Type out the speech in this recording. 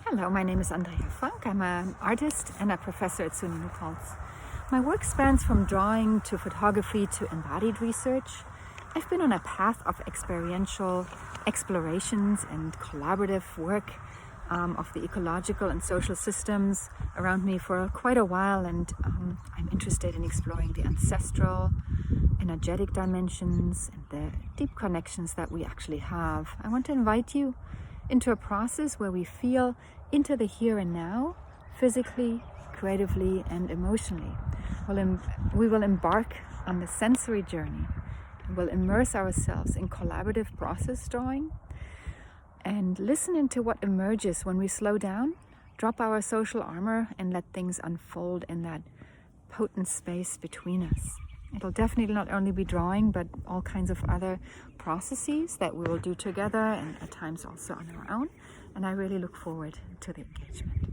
Hello, my name is Andrea. I'm an artist and a professor at SUNY New Paltz. My work spans from drawing to photography to embodied research. I've been on a path of experiential explorations and collaborative work of the ecological and social systems around me for quite a while, and I'm interested in exploring the ancestral, energetic dimensions and the deep connections that we actually have. I want to invite you into a process where we feel into the here and now, physically, creatively, and emotionally. We will embark on the sensory journey and will immerse ourselves in collaborative process drawing and listen into what emerges when we slow down, drop our social armor, and let things unfold in that potent space between us. It'll definitely not only be drawing, but all kinds of other processes that we will do together and at times also on our own. And I really look forward to the engagement.